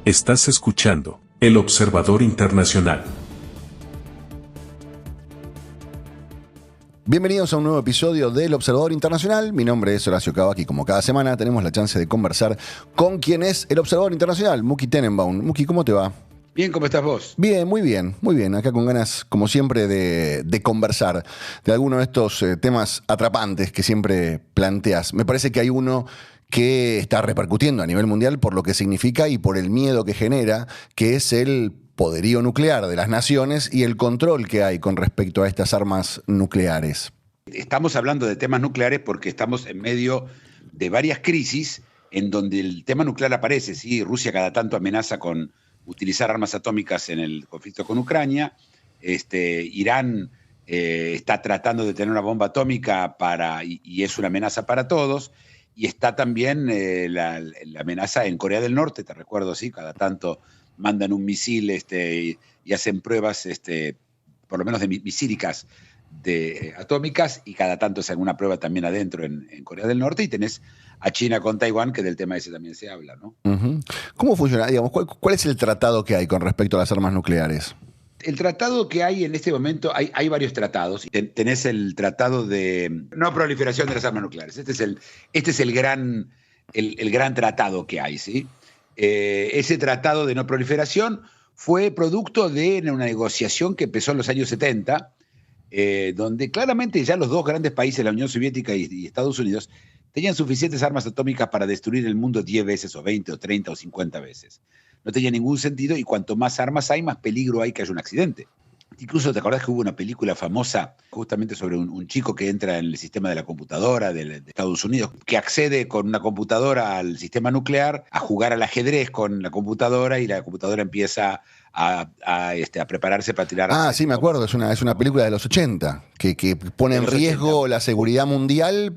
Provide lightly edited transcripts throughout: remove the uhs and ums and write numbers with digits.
Estás escuchando El Observador Internacional. Bienvenidos a un nuevo episodio del Observador Internacional. Mi nombre es Horacio Cavach y como cada semana tenemos la chance de conversar con quien es el Observador Internacional, Muki Tenenbaum. Muki, ¿cómo te va? Bien, ¿cómo estás vos? Bien, muy bien, muy bien. Acá con ganas, como siempre, de conversar de alguno de estos temas atrapantes que siempre planteas. Me parece que hay uno que está repercutiendo a nivel mundial por lo que significa y por el miedo que genera, que es el poderío nuclear de las naciones y el control que hay con respecto a estas armas nucleares. Estamos hablando de temas nucleares porque estamos en medio de varias crisis en donde el tema nuclear aparece. ¿Sí? Rusia cada tanto amenaza con utilizar armas atómicas en el conflicto con Ucrania. Irán está tratando de tener una bomba atómica y es una amenaza para todos. Y está también la amenaza en Corea del Norte, te recuerdo, sí, cada tanto mandan un misil y hacen pruebas, por lo menos de misílicas atómicas, y cada tanto hacen alguna prueba también adentro en Corea del Norte, y tenés a China con Taiwán, que del tema ese también se habla, ¿no? Uh-huh. ¿Cómo funciona? Digamos, ¿cuál es el tratado que hay con respecto a las armas nucleares? El tratado que hay en este momento, hay varios tratados. Tenés el tratado de no proliferación de las armas nucleares. Este es el gran tratado que hay, ¿sí? Ese tratado de no proliferación fue producto de una negociación que empezó en los años 70, donde claramente ya los dos grandes países, la Unión Soviética y Estados Unidos, tenían suficientes armas atómicas para destruir el mundo 10 veces, o 20, o 30, o 50 veces. No tenía ningún sentido, y cuanto más armas hay, más peligro hay que haya un accidente. Incluso, ¿te acordás que hubo una película famosa justamente sobre un chico que entra en el sistema de la computadora de Estados Unidos, que accede con una computadora al sistema nuclear a jugar al ajedrez con la computadora, y la computadora empieza a prepararse para tirar... Ah, sí, me acuerdo, es una película de los 80, que pone en riesgo 80. La seguridad mundial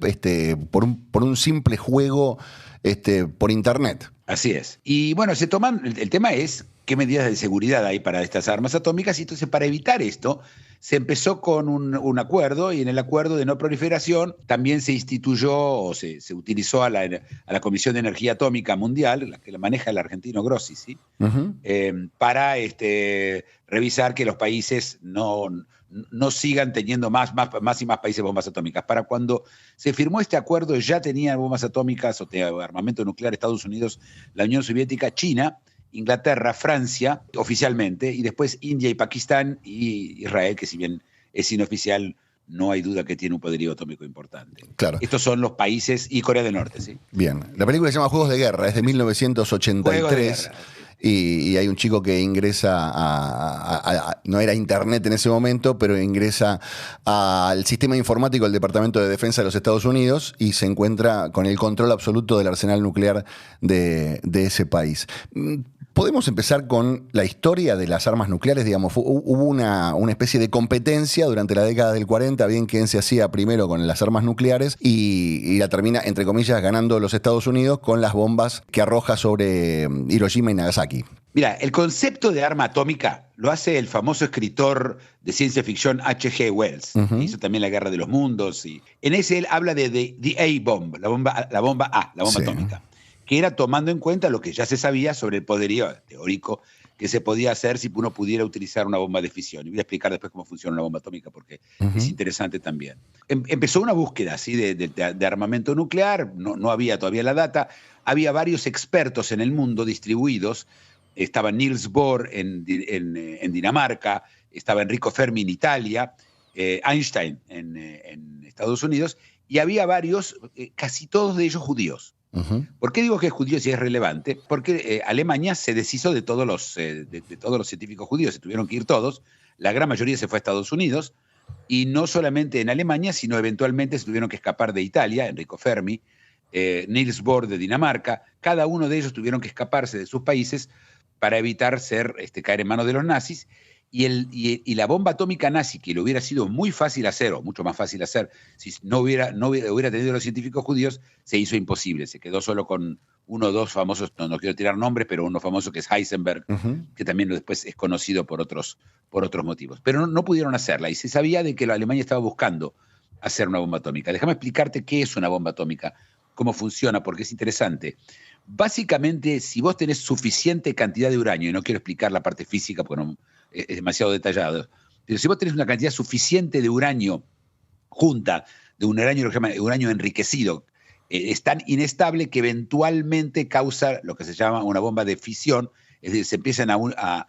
por un simple juego por internet. Así es. Y bueno, el tema es qué medidas de seguridad hay para estas armas atómicas, y entonces para evitar esto se empezó con un acuerdo, y en el acuerdo de no proliferación también se instituyó o se utilizó a la Comisión de Energía Atómica Mundial, la que la maneja el argentino Grossi, ¿sí? Uh-huh. Para revisar que los países no sigan teniendo más y más países bombas atómicas. Para cuando se firmó este acuerdo ya tenían bombas atómicas o armamento nuclear Estados Unidos, la Unión Soviética, China, Inglaterra, Francia, oficialmente, y después India y Pakistán y Israel, que si bien es inoficial, no hay duda que tiene un poderío atómico importante. Claro. Estos son los países, y Corea del Norte, ¿sí? Bien. La película se llama Juegos de Guerra, es de 1983. Juegos de Guerra. Y hay un chico que ingresa no era internet en ese momento, pero ingresa al sistema informático del Departamento de Defensa de los Estados Unidos y se encuentra con el control absoluto del arsenal nuclear de ese país. Podemos empezar con la historia de las armas nucleares. Digamos, hubo una especie de competencia durante la década del 40, bien quién se hacía primero con las armas nucleares, y la termina, entre comillas, ganando los Estados Unidos con las bombas que arroja sobre Hiroshima y Nagasaki. Mira, el concepto de arma atómica lo hace el famoso escritor de ciencia ficción H.G. Wells. Uh-huh. Hizo también La Guerra de los Mundos. Y en ese él habla de the A-bomb, la bomba sí. atómica, que era tomando en cuenta lo que ya se sabía sobre el poderío teórico que se podía hacer si uno pudiera utilizar una bomba de fisión. Y voy a explicar después cómo funciona una bomba atómica, porque uh-huh. es interesante también. Empezó una búsqueda, ¿sí? de armamento nuclear, no había todavía la data, había varios expertos en el mundo distribuidos. Estaba Niels Bohr en Dinamarca, estaba Enrico Fermi en Italia, Einstein en Estados Unidos, y había varios, casi todos de ellos judíos. Uh-huh. ¿Por qué digo que es judío si es relevante? Porque Alemania se deshizo de todos los científicos judíos, se tuvieron que ir todos, la gran mayoría se fue a Estados Unidos, y no solamente en Alemania, sino eventualmente se tuvieron que escapar de Italia, Enrico Fermi, Niels Bohr de Dinamarca, cada uno de ellos tuvieron que escaparse de sus países para evitar caer en manos de los nazis. Y la bomba atómica nazi, que lo hubiera sido muy fácil hacer, o mucho más fácil hacer, si no hubiera tenido los científicos judíos, se hizo imposible. Se quedó solo con uno o dos famosos, no quiero tirar nombres, pero uno famoso que es Heisenberg, uh-huh. que también después es conocido por otros motivos. Pero no pudieron hacerla, y se sabía de que la Alemania estaba buscando hacer una bomba atómica. Déjame explicarte qué es una bomba atómica. cómo funciona, porque es interesante. Básicamente, si vos tenés suficiente cantidad de uranio, y no quiero explicar la parte física porque es demasiado detallado, pero si vos tenés una cantidad suficiente de uranio junta, de un uranio, lo que se llama uranio enriquecido, es tan inestable que eventualmente causa lo que se llama una bomba de fisión, es decir, se empiezan a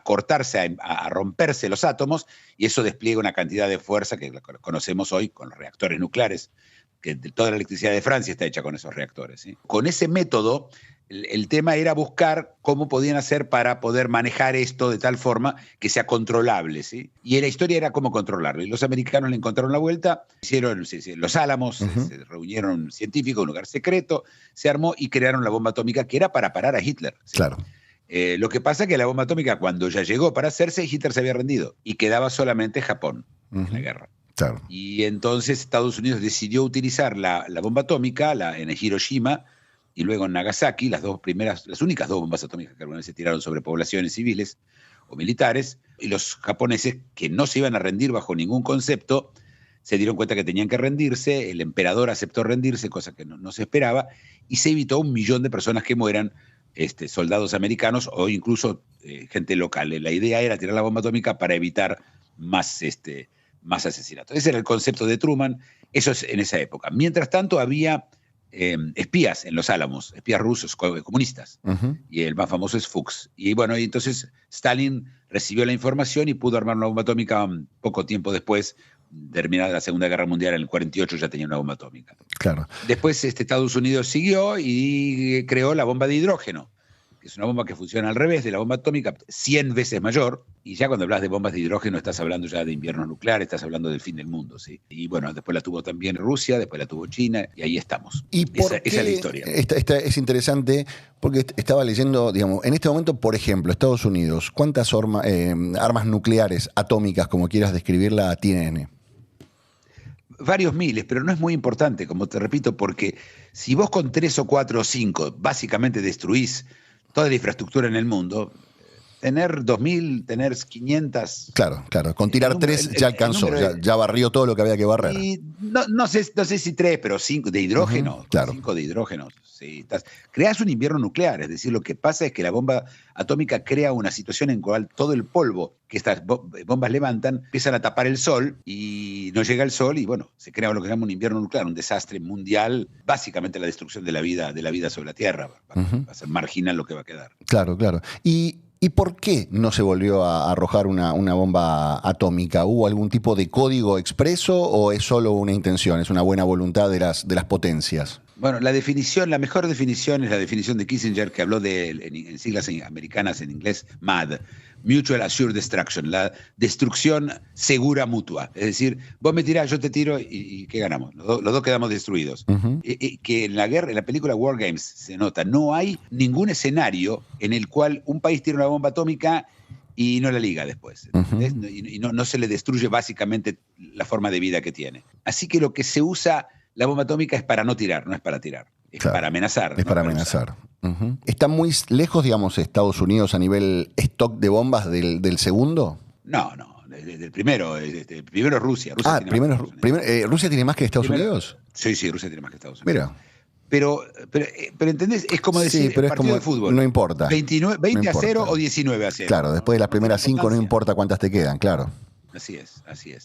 cortarse, a romperse los átomos, y eso despliega una cantidad de fuerza que conocemos hoy con los reactores nucleares, que toda la electricidad de Francia está hecha con esos reactores, ¿sí? Con ese método, el tema era buscar cómo podían hacer para poder manejar esto de tal forma que sea controlable, ¿sí? Y la historia era cómo controlarlo. Y los americanos le encontraron la vuelta, hicieron los Álamos, se reunieron científicos en un lugar secreto, se armó y crearon la bomba atómica, que era para parar a Hitler, ¿sí? Claro. Lo que pasa es que la bomba atómica, cuando ya llegó para hacerse, Hitler se había rendido y quedaba solamente Japón en la guerra. Claro. Y entonces Estados Unidos decidió utilizar la bomba atómica en Hiroshima y luego en Nagasaki, las únicas dos bombas atómicas que alguna vez se tiraron sobre poblaciones civiles o militares, y los japoneses, que no se iban a rendir bajo ningún concepto, se dieron cuenta que tenían que rendirse, el emperador aceptó rendirse, cosa que no se esperaba, y se evitó 1 millón de personas que mueran, soldados americanos o incluso gente local. La idea era tirar la bomba atómica para evitar más asesinatos. Ese era el concepto de Truman, eso es en esa época. Mientras tanto había espías en los Álamos, espías rusos, comunistas, y el más famoso es Fuchs. Y bueno, y entonces Stalin recibió la información y pudo armar una bomba atómica poco tiempo después, terminada la Segunda Guerra Mundial. En el 48 ya tenía una bomba atómica. Claro. Después Estados Unidos siguió y creó la bomba de hidrógeno, que es una bomba que funciona al revés de la bomba atómica, 100 veces mayor, y ya cuando hablas de bombas de hidrógeno estás hablando ya de inviernos nucleares, estás hablando del fin del mundo, ¿sí? Y bueno, después la tuvo también Rusia, después la tuvo China, y ahí estamos. Esa es la historia. Esta es interesante porque estaba leyendo, digamos, en este momento, por ejemplo, Estados Unidos, ¿cuántas armas nucleares, atómicas, como quieras describirla, tienen? Varios miles, pero no es muy importante, como te repito, porque si vos con 3 o 4 o 5 básicamente destruís toda la infraestructura en el mundo, tener 2.000, tener 500... Claro. Con tirar 3 ya alcanzó, ya barrió todo lo que había que barrer. Y no sé si 3, pero 5 de hidrógeno. Claro. 5 de hidrógeno. Sí, creas un invierno nuclear, es decir, lo que pasa es que la bomba atómica crea una situación en la cual todo el polvo que estas bombas levantan empiezan a tapar el sol y no llega el sol y bueno, se crea lo que se llama un invierno nuclear, un desastre mundial, básicamente la destrucción de la vida sobre la Tierra. Va a ser marginal lo que va a quedar. Claro. ¿Y por qué no se volvió a arrojar una bomba atómica? ¿Hubo algún tipo de código expreso o es solo una intención, es una buena voluntad de las potencias? Bueno, la mejor definición es la definición de Kissinger, que habló en siglas americanas en inglés, MAD, Mutual Assured Destruction, la destrucción segura mutua. Es decir, vos me tirás, yo te tiro y ¿qué ganamos? Los dos quedamos destruidos. Que en la película War Games se nota, no hay ningún escenario en el cual un país tira una bomba atómica y no la liga después. Y no se le destruye básicamente la forma de vida que tiene. Así que lo que se usa la bomba atómica es para no tirar, no es para tirar. Es para amenazar. Es para amenazar. ¿Está muy lejos, digamos, Estados Unidos a nivel stock de bombas del segundo? No. El primero es Rusia. ¿Rusia tiene más que Estados Unidos? Sí, Rusia tiene más que Estados Unidos. Mira. Pero ¿entendés? Es como decir, pero partido de fútbol. No importa. 20 a 0 o 19 a 0. Claro, después de las primeras 5 no importa cuántas te quedan, claro. Así es.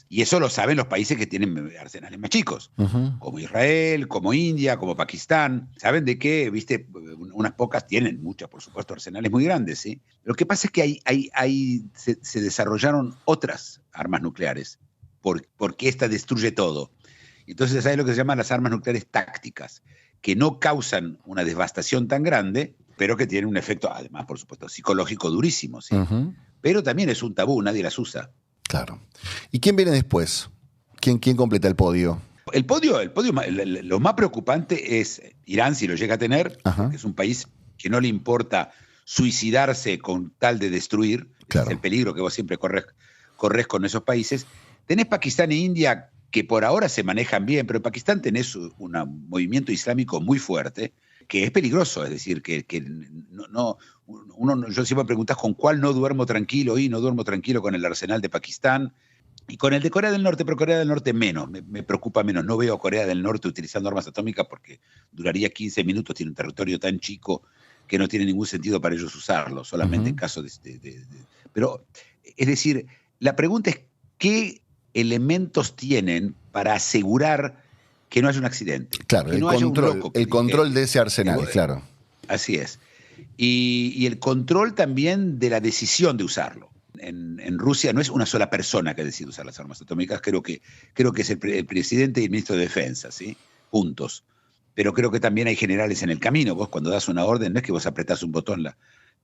Y eso lo saben los países que tienen arsenales más chicos, como Israel, como India, como Pakistán. Saben de que, viste, unas pocas tienen, muchas, por supuesto, arsenales muy grandes, ¿sí? Lo que pasa es que se desarrollaron otras armas nucleares, porque esta destruye todo. Entonces, ¿sabes lo que se llaman las armas nucleares tácticas? Que no causan una devastación tan grande, pero que tienen un efecto, además, por supuesto, psicológico durísimo, ¿sí? Pero también es un tabú, nadie las usa. Claro. ¿Y quién viene después? ¿Quién completa el podio? El podio, lo más preocupante es Irán, si lo llega a tener, que es un país que no le importa suicidarse con tal de destruir. Claro. Es el peligro que vos siempre corres con esos países. Tenés Pakistán e India, que por ahora se manejan bien, pero en Pakistán tenés un movimiento islámico muy fuerte, que es peligroso, es decir, que yo siempre me preguntás con cuál no duermo tranquilo, y no duermo tranquilo con el arsenal de Pakistán, Y con el de Corea del Norte, pero Corea del Norte menos, me preocupa menos. No veo a Corea del Norte utilizando armas atómicas porque duraría 15 minutos, tiene un territorio tan chico que no tiene ningún sentido para ellos usarlo, solamente en caso de. Pero, es decir, la pregunta es, ¿qué elementos tienen para asegurar que no haya un accidente? Claro, que no haya un loco el control de ese arsenal, claro. Así es. Y el control también de la decisión de usarlo. En Rusia no es una sola persona que decide usar las armas atómicas, creo que es el presidente y el ministro de Defensa, ¿sí? Juntos. Pero creo que también hay generales en el camino. Vos cuando das una orden no es que vos apretás un botón, la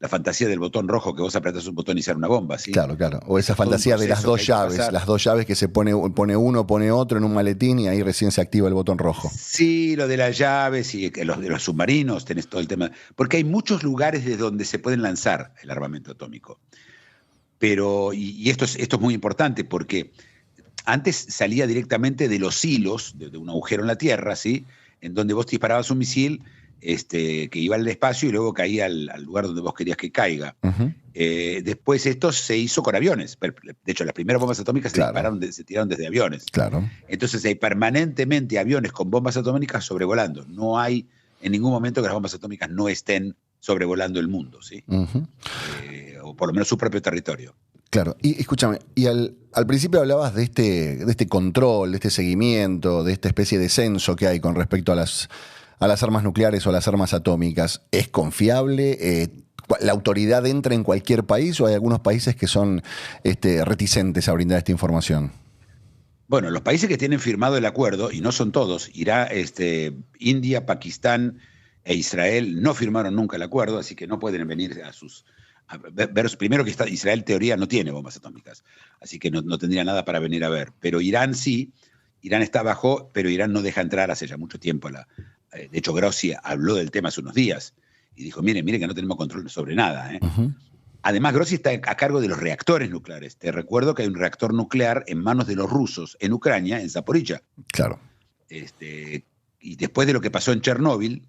fantasía del botón rojo, que vos apretás un botón y sale una bomba, ¿sí? Claro. O esa fantasía de las dos llaves que se pone uno, pone otro en un maletín y ahí recién se activa el botón rojo. Sí, lo de las llaves y los de los submarinos, tenés todo el tema. Porque hay muchos lugares desde donde se pueden lanzar el armamento atómico. Pero, y esto es muy importante porque antes salía directamente de los hilos, de un agujero en la Tierra, ¿sí? En donde vos disparabas un misil que iba al espacio y luego caía al lugar donde vos querías que caiga. Después esto se hizo con aviones. De hecho, las primeras bombas atómicas se tiraron desde aviones. Claro. Entonces hay permanentemente aviones con bombas atómicas sobrevolando. No hay en ningún momento que las bombas atómicas no estén sobrevolando el mundo, ¿sí? O por lo menos su propio territorio. Claro, y escúchame, y al principio hablabas de este control, de este seguimiento, de esta especie de censo que hay con respecto a las armas nucleares o a las armas atómicas. ¿Es confiable? ¿La autoridad entra en cualquier país o hay algunos países que son reticentes a brindar esta información? Bueno, los países que tienen firmado el acuerdo, y no son todos, India, Pakistán e Israel no firmaron nunca el acuerdo, así que no pueden venir ver primero que Israel en teoría no tiene bombas atómicas, así que no tendría nada para venir a ver. Pero Irán sí, Irán está abajo, pero Irán no deja entrar hace ya mucho tiempo. De hecho, Grossi habló del tema hace unos días y dijo, miren que no tenemos control sobre nada. Además, Grossi está a cargo de los reactores nucleares. Te recuerdo que hay un reactor nuclear en manos de los rusos en Ucrania, en Zaporizhia. Claro. Y después de lo que pasó en Chernóbil,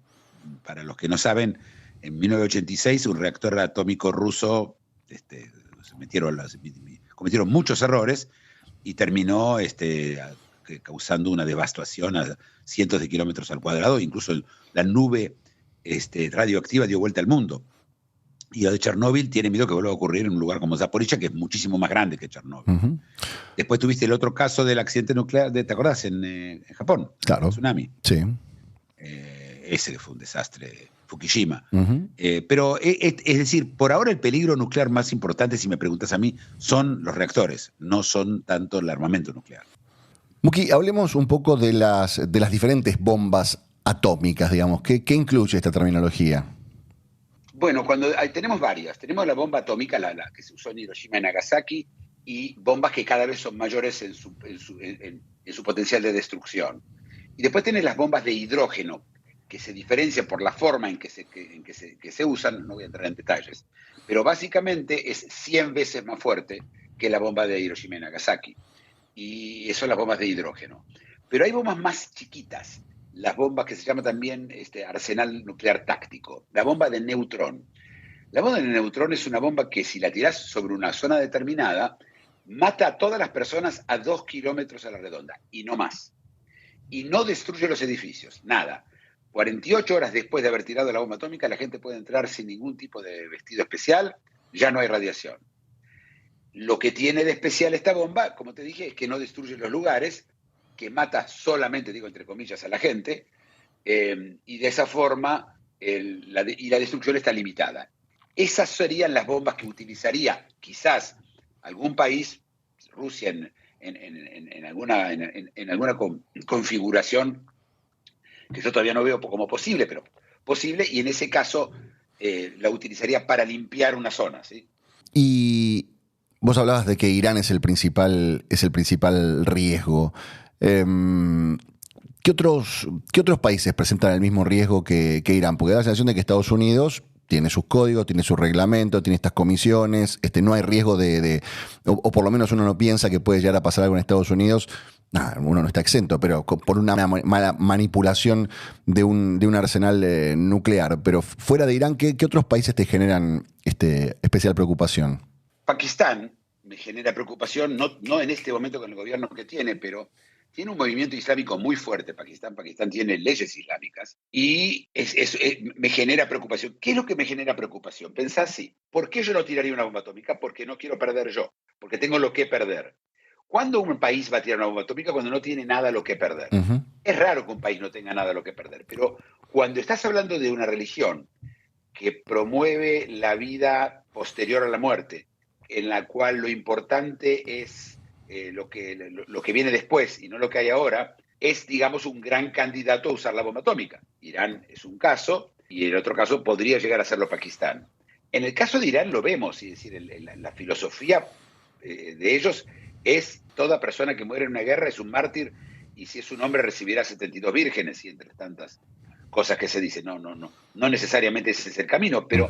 para los que no saben, en 1986 un reactor atómico ruso cometieron muchos errores y terminó causando una devastación a cientos de kilómetros al cuadrado. Incluso la nube radioactiva dio vuelta al mundo. Y lo de Chernóbil tiene miedo que vuelva a ocurrir en un lugar como Zaporizhia, que es muchísimo más grande que Chernóbil. Después tuviste el otro caso del accidente nuclear, ¿te acordás? En Japón, claro. El tsunami. Sí. Ese fue un desastre, Fukushima. Pero, es decir, por ahora el peligro nuclear más importante, si me preguntas a mí, son los reactores, no son tanto el armamento nuclear. Muki, hablemos un poco de las diferentes bombas atómicas, digamos. ¿Qué incluye esta terminología? Bueno, tenemos varias. Tenemos la bomba atómica, la que se usó en Hiroshima y Nagasaki, y bombas que cada vez son mayores en su potencial de destrucción. Y después tenés las bombas de hidrógeno, que se diferencian por la forma en que se usan, no voy a entrar en detalles, pero básicamente es 100 veces más fuerte que la bomba de Hiroshima y Nagasaki. Y eso son las bombas de hidrógeno. Pero hay bombas más chiquitas, las bombas que se llama también arsenal nuclear táctico, la bomba de neutrón. La bomba de neutrón es una bomba que si la tirás sobre una zona determinada, mata a todas las personas a 2 kilómetros a la redonda, y no más. Y no destruye los edificios, nada. 48 horas después de haber tirado la bomba atómica, la gente puede entrar sin ningún tipo de vestido especial, ya no hay radiación. Lo que tiene de especial esta bomba, como te dije, es que no destruye los lugares, que mata solamente, digo entre comillas, a la gente, y de esa forma la destrucción está limitada. Esas serían las bombas que utilizaría quizás algún país, Rusia en alguna configuración que yo todavía no veo como posible, pero posible, y en ese caso la utilizaría para limpiar una zona, ¿sí? Y vos hablabas de que Irán es el principal riesgo. ¿Qué otros países presentan el mismo riesgo que Irán? Porque da la sensación de que Estados Unidos tiene sus códigos, tiene su reglamento, tiene estas comisiones, no hay riesgo o por lo menos uno no piensa que puede llegar a pasar algo en Estados Unidos. Uno no está exento, pero por una mala manipulación de un arsenal nuclear. Pero fuera de Irán, ¿qué otros países te generan especial preocupación? Pakistán me genera preocupación, no en este momento con el gobierno que tiene, pero tiene un movimiento islámico muy fuerte, Pakistán. Pakistán tiene leyes islámicas y me genera preocupación. ¿Qué es lo que me genera preocupación? Pensá así, ¿por qué yo no tiraría una bomba atómica? Porque no quiero perder yo, porque tengo lo que perder. ¿Cuándo un país va a tirar una bomba atómica? Cuando no tiene nada lo que perder. Es raro que un país no tenga nada lo que perder, pero cuando estás hablando de una religión que promueve la vida posterior a la muerte, en la cual lo importante es lo que viene después y no lo que hay ahora, es, digamos, un gran candidato a usar la bomba atómica. Irán es un caso, y en otro caso podría llegar a serlo Pakistán. En el caso de Irán lo vemos, es decir, la filosofía de ellos es toda persona que muere en una guerra es un mártir, y si es un hombre recibirá 72 vírgenes, y entre tantas cosas que se dicen. No necesariamente ese es el camino, pero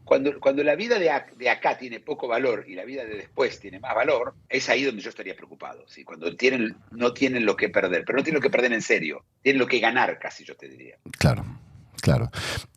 cuando la vida de acá tiene poco valor y la vida de después tiene más valor, es ahí donde yo estaría preocupado, ¿sí? Cuando no tienen lo que perder, pero no tienen lo que perder en serio, tienen lo que ganar casi, yo te diría. Claro. Claro.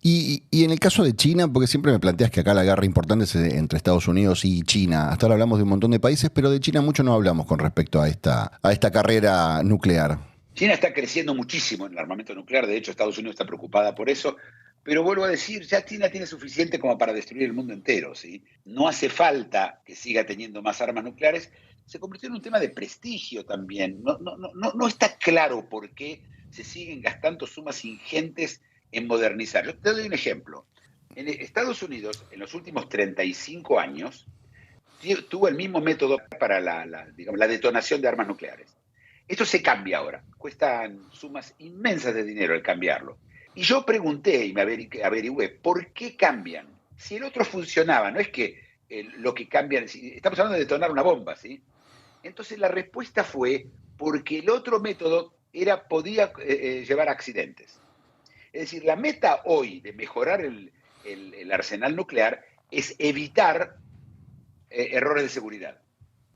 Y en el caso de China, porque siempre me planteas que acá la guerra importante es entre Estados Unidos y China. Hasta ahora hablamos de un montón de países, pero de China mucho no hablamos con respecto a esta carrera nuclear. China está creciendo muchísimo en el armamento nuclear, de hecho Estados Unidos está preocupada por eso, pero vuelvo a decir, ya China tiene suficiente como para destruir el mundo entero, ¿sí? No hace falta que siga teniendo más armas nucleares, se convirtió en un tema de prestigio también. No está claro por qué se siguen gastando sumas ingentes en modernizar. Yo te doy un ejemplo. En Estados Unidos, en los últimos 35 años, tuvo el mismo método para digamos, la detonación de armas nucleares. Esto se cambia ahora, cuestan sumas inmensas de dinero el cambiarlo. Y yo pregunté y me averigüé, ¿por qué cambian? Si el otro funcionaba, no es que lo que cambian, estamos hablando de detonar una bomba, ¿sí? Entonces la respuesta fue porque el otro método podía llevar a accidentes. Es decir, la meta hoy de mejorar el arsenal nuclear es evitar errores de seguridad.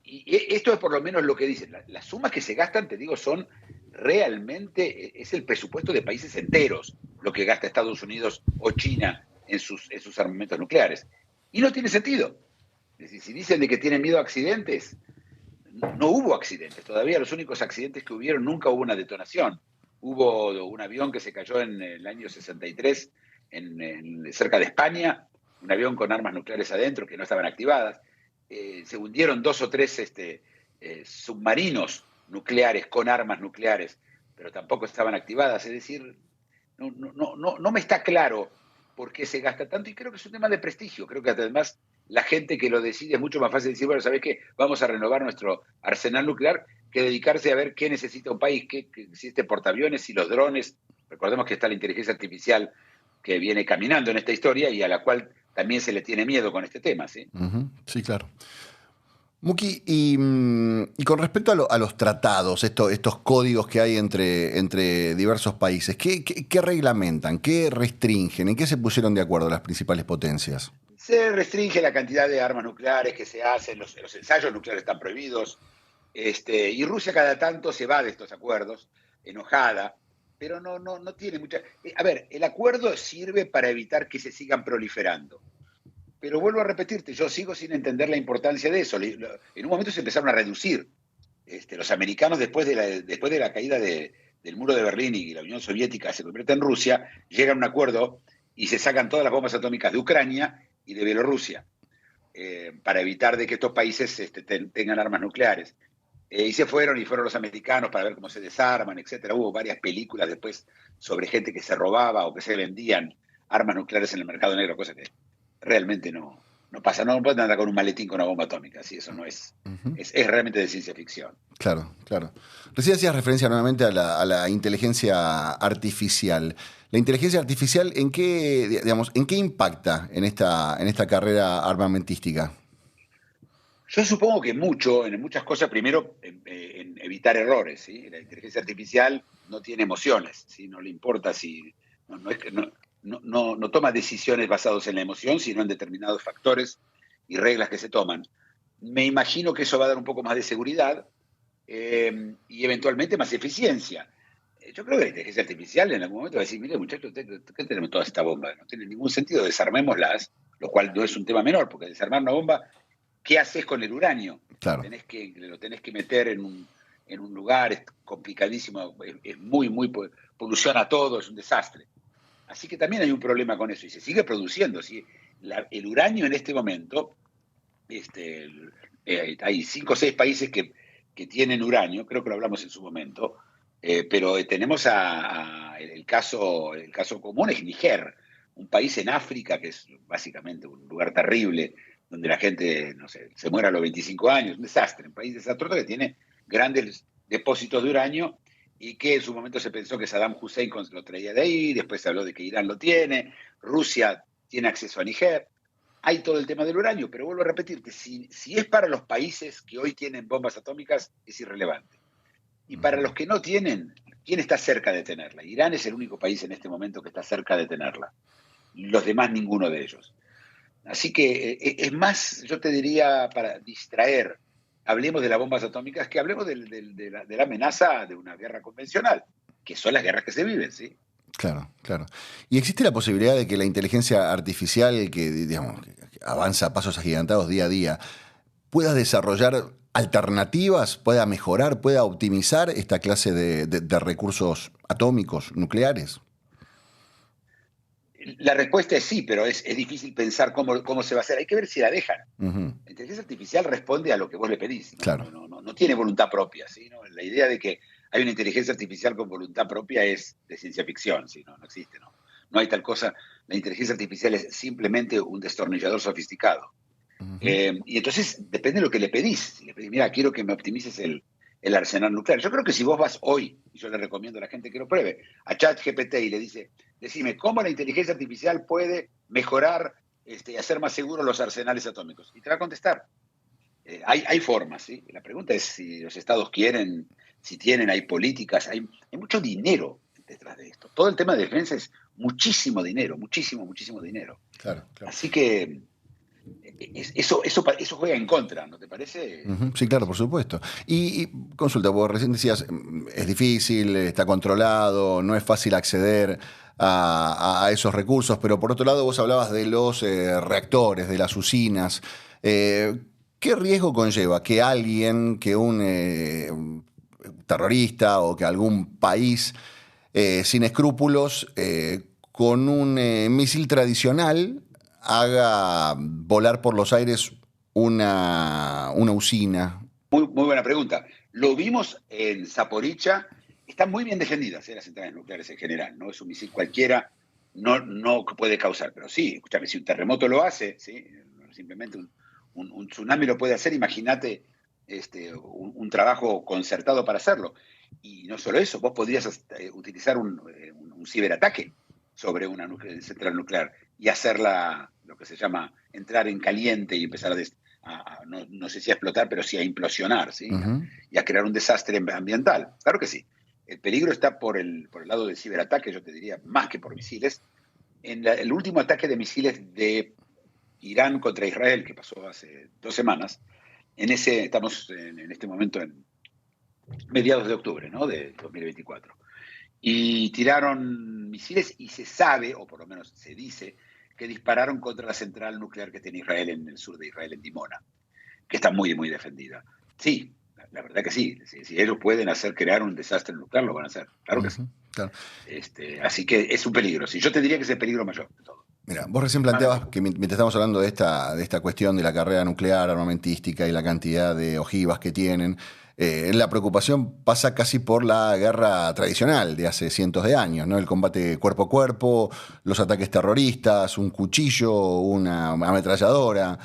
Y esto es por lo menos lo que dicen. Las sumas que se gastan, te digo, son realmente, es el presupuesto de países enteros lo que gasta Estados Unidos o China en sus armamentos nucleares. Y no tiene sentido. Es decir, si dicen de que tienen miedo a accidentes, no hubo accidentes. Todavía los únicos accidentes que hubieron, nunca hubo una detonación. Hubo un avión que se cayó en el año 63 cerca de España, un avión con armas nucleares adentro que no estaban activadas. Se hundieron 2 o 3 submarinos nucleares con armas nucleares, pero tampoco estaban activadas. Es decir, no me está claro por qué se gasta tanto, y creo que es un tema de prestigio. Creo que además la gente que lo decide es mucho más fácil decir, bueno, ¿sabes qué? Vamos a renovar nuestro arsenal nuclear, que dedicarse a ver qué necesita un país, qué existe portaaviones y los drones. Recordemos que está la inteligencia artificial que viene caminando en esta historia y a la cual también se le tiene miedo con este tema, ¿sí? Sí, claro. Muki, y con respecto a los tratados, estos códigos que hay entre diversos países, ¿qué reglamentan? ¿Qué restringen? ¿En qué se pusieron de acuerdo las principales potencias? Se restringe la cantidad de armas nucleares que se hacen, los ensayos nucleares están prohibidos, y Rusia cada tanto se va de estos acuerdos, enojada, pero no tiene mucha... A ver, el acuerdo sirve para evitar que se sigan proliferando. Pero vuelvo a repetirte, yo sigo sin entender la importancia de eso. En un momento se empezaron a reducir. Los americanos, después de la caída del muro de Berlín y la Unión Soviética se convierte en Rusia, llegan a un acuerdo y se sacan todas las bombas atómicas de Ucrania y de Bielorrusia, para evitar de que estos países tengan armas nucleares. Y fueron los americanos para ver cómo se desarman, etcétera. Hubo varias películas después sobre gente que se robaba o que se vendían armas nucleares en el mercado negro, cosa que realmente no pasa. No pueden andar con un maletín con una bomba atómica, ¿sí? Eso no es, es realmente de ciencia ficción. Claro, claro. Recién hacías referencia nuevamente a la inteligencia artificial. ¿La inteligencia artificial en qué impacta en esta carrera armamentística? Yo supongo que en muchas cosas, primero, en evitar errores, ¿sí? La inteligencia artificial no tiene emociones, ¿sí? No le importa si... No toma decisiones basadas en la emoción, sino en determinados factores y reglas que se toman. Me imagino que eso va a dar un poco más de seguridad y eventualmente más eficiencia. Yo creo que la inteligencia artificial en algún momento va a decir, mire muchachos, ¿qué tenemos toda esta bomba? No tiene ningún sentido, desarmémoslas, lo cual no es un tema menor, porque desarmar una bomba ¿qué haces con el uranio? Claro. Lo tenés que meter en un lugar, es complicadísimo, es muy, poluciona todo, es un desastre. Así que también hay un problema con eso, y se sigue produciendo. ¿Sí? El uranio en este momento, hay 5 o 6 países que tienen uranio, creo que lo hablamos en su momento, pero tenemos el caso común es Níger, un país en África que es básicamente un lugar terrible, donde la gente, no sé, se muere a los 25 años, un desastre, un país desastroso que tiene grandes depósitos de uranio y que en su momento se pensó que Saddam Hussein lo traía de ahí, después se habló de que Irán lo tiene, Rusia tiene acceso a Níger. Hay todo el tema del uranio, pero vuelvo a repetirte, si es para los países que hoy tienen bombas atómicas, es irrelevante. Y para los que no tienen, ¿quién está cerca de tenerla? Irán es el único país en este momento que está cerca de tenerla. Los demás, ninguno de ellos. Así que es más, yo te diría, para distraer, hablemos de las bombas atómicas, que hablemos de la amenaza de una guerra convencional, que son las guerras que se viven, ¿sí? Claro, claro. ¿Y existe la posibilidad de que la inteligencia artificial, que digamos que avanza a pasos agigantados día a día, pueda desarrollar alternativas, pueda mejorar, pueda optimizar esta clase de recursos atómicos, nucleares? La respuesta es sí, pero es difícil pensar cómo se va a hacer. Hay que ver si la dejan. Uh-huh. La inteligencia artificial responde a lo que vos le pedís. Claro. No tiene voluntad propia. ¿Sí? ¿No? La idea de que hay una inteligencia artificial con voluntad propia es de ciencia ficción. ¿Sí? No existe. No hay tal cosa. La inteligencia artificial es simplemente un destornillador sofisticado. Uh-huh. Y entonces depende de lo que le pedís. Si le pedís, mira, quiero que me optimices el arsenal nuclear. Yo creo que si vos vas hoy, y yo le recomiendo a la gente que lo pruebe, a ChatGPT y le dice, decime, ¿cómo la inteligencia artificial puede mejorar y hacer más seguros los arsenales atómicos? Y te va a contestar. Hay formas, ¿sí? La pregunta es si los estados quieren, si tienen, hay políticas, hay mucho dinero detrás de esto. Todo el tema de defensa es muchísimo dinero, muchísimo dinero. Claro, claro. Así que eso juega en contra, ¿no te parece? Uh-huh. Sí, claro, por supuesto. Y consulta, vos recién decías, es difícil, está controlado, no es fácil acceder a esos recursos, pero por otro lado vos hablabas de los reactores, de las usinas. ¿Qué riesgo conlleva que alguien, que un terrorista o que algún país sin escrúpulos, con un misil tradicional, haga volar por los aires una usina? Muy buena pregunta. Lo vimos en Zaporizhia, están muy bien defendidas las centrales nucleares en general, ¿no? Es un misil cualquiera, no puede causar, pero sí, escúchame, si un terremoto lo hace, ¿sí? Simplemente un tsunami lo puede hacer, imagínate un trabajo concertado para hacerlo. Y no solo eso, vos podrías utilizar un ciberataque sobre una central nuclear y hacerla, lo que se llama, entrar en caliente y empezar no sé si a explotar, pero sí a implosionar, ¿sí? Uh-huh. Y a crear un desastre ambiental. Claro que sí. El peligro está por el lado del ciberataque, yo te diría, más que por misiles. El último ataque de misiles de Irán contra Israel, que pasó hace 2 semanas, estamos en este momento en mediados de octubre, ¿no? De 2024. Y tiraron misiles y se sabe, o por lo menos se dice, que dispararon contra la central nuclear que tiene Israel en el sur de Israel, en Dimona, que está muy defendida. Sí, la verdad que sí. Si ellos pueden crear un desastre nuclear, lo van a hacer. Claro que sí. Claro. Así que es un peligro. Sí, yo te diría que es el peligro mayor de todo. Mira, vos recién planteabas que mientras estamos hablando de esta cuestión de la carrera nuclear, armamentística y la cantidad de ojivas que tienen, la preocupación pasa casi por la guerra tradicional de hace cientos de años, ¿no? El combate cuerpo a cuerpo, los ataques terroristas, un cuchillo, una ametralladora,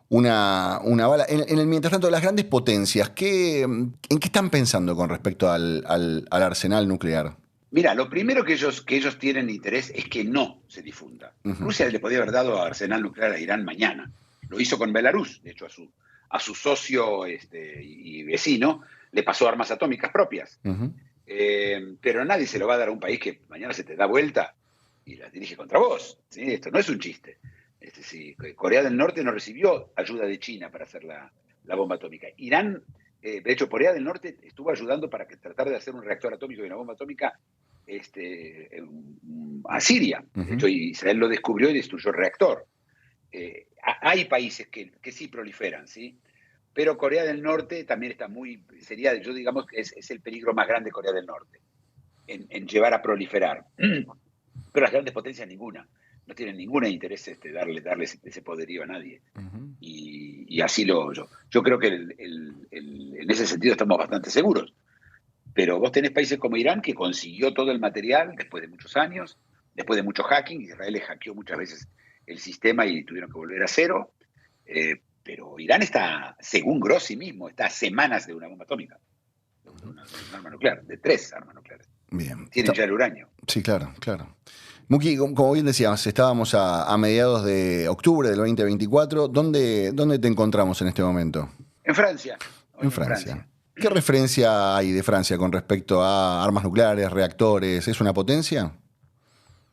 una bala. En el mientras tanto, las grandes potencias, ¿en qué están pensando con respecto al arsenal nuclear? Mira, lo primero que ellos tienen interés es que no se difunda. Uh-huh. Rusia le podía haber dado arsenal nuclear a Irán mañana. Lo hizo con Belarus, de hecho a su socio y vecino le pasó armas atómicas propias. Uh-huh. Pero nadie se lo va a dar a un país que mañana se te da vuelta y las dirige contra vos. ¿Sí? Esto no es un chiste. Sí, Corea del Norte no recibió ayuda de China para hacer la bomba atómica. Irán, de hecho, Corea del Norte estuvo ayudando para tratar de hacer un reactor atómico y una bomba atómica a Siria. Uh-huh. De hecho, Israel lo descubrió y destruyó el reactor. hay países que sí proliferan, ¿sí? Pero Corea del Norte también está yo digamos que es el peligro más grande de Corea del Norte, en llevar a proliferar. Pero las grandes potencias ninguna. No tienen ningún interés darle ese poderío a nadie. Ujú. Y así yo creo que en ese sentido estamos bastante seguros. Pero vos tenés países como Irán que consiguió todo el material después de muchos años, después de mucho hacking. Israel les hackeó muchas veces el sistema y tuvieron que volver a cero. Pero Irán está, según Grossi mismo, está a semanas de una bomba atómica, de una arma nuclear, de 3 armas nucleares. Bien. Tienen ya el uranio. Sí, claro, claro. Muki, como bien decías, estábamos a mediados de octubre del 2024. ¿Dónde te encontramos en este momento? En Francia. En Francia. ¿Qué referencia hay de Francia con respecto a armas nucleares, reactores? ¿Es una potencia?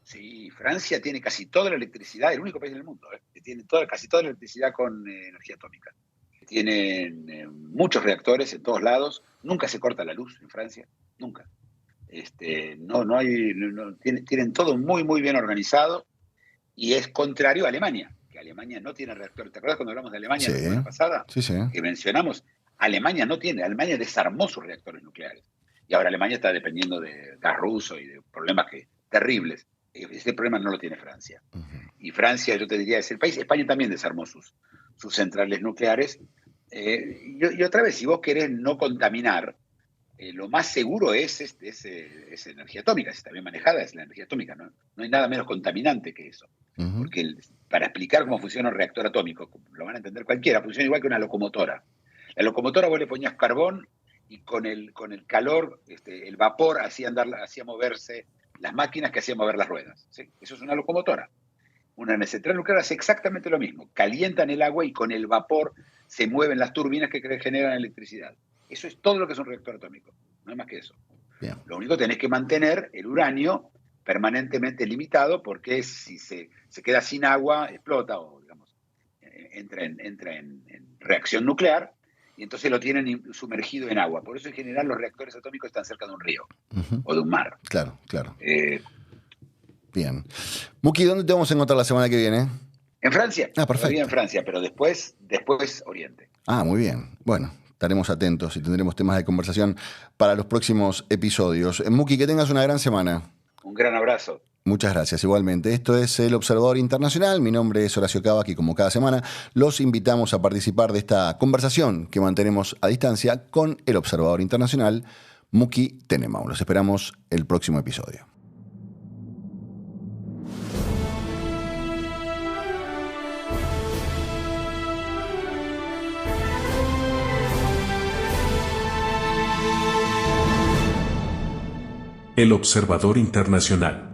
Sí, Francia tiene casi toda la electricidad, el único país del mundo, que tiene casi toda la electricidad con energía atómica. Tienen muchos reactores en todos lados, nunca se corta la luz en Francia, nunca. Tienen todo muy, muy bien organizado y es contrario a Alemania, que Alemania no tiene reactores. ¿Te acuerdas cuando hablamos de Alemania la semana pasada? Sí, sí. Que mencionamos, Alemania desarmó sus reactores nucleares y ahora Alemania está dependiendo de gas ruso y de problemas terribles. Ese problema no lo tiene Francia. Uh-huh. Y Francia, yo te diría, es el país. España también desarmó sus centrales nucleares. Y otra vez, si vos querés no contaminar, lo más seguro es energía atómica. Si está bien manejada, es la energía atómica. No hay nada menos contaminante que eso. Uh-huh. Porque para explicar cómo funciona un reactor atómico, lo van a entender cualquiera, funciona igual que una locomotora. La locomotora vos le ponías carbón y con el calor, el vapor hacía moverse las máquinas que hacían mover las ruedas. ¿Sí? Eso es una locomotora. Una central nuclear hace exactamente lo mismo. Calientan el agua y con el vapor se mueven las turbinas que generan electricidad. Eso es todo lo que es un reactor atómico. No hay más que eso. Bien. Lo único que tenés que mantener el uranio permanentemente limitado, porque si se queda sin agua, explota o digamos entra en reacción nuclear, y entonces lo tienen sumergido en agua. Por eso en general los reactores atómicos están cerca de un río o de un mar. Claro, claro. Bien. Muki, ¿dónde te vamos a encontrar la semana que viene? En Francia. Perfecto. Todavía en Francia, pero después Oriente. Muy bien. Bueno, estaremos atentos y tendremos temas de conversación para los próximos episodios. Muki, que tengas una gran semana. Un gran abrazo. Muchas gracias, igualmente. Esto es El Observador Internacional. Mi nombre es Horacio Cava, y como cada semana los invitamos a participar de esta conversación que mantenemos a distancia con El Observador Internacional, Muki Tenenbaum. Los esperamos el próximo episodio. El Observador Internacional.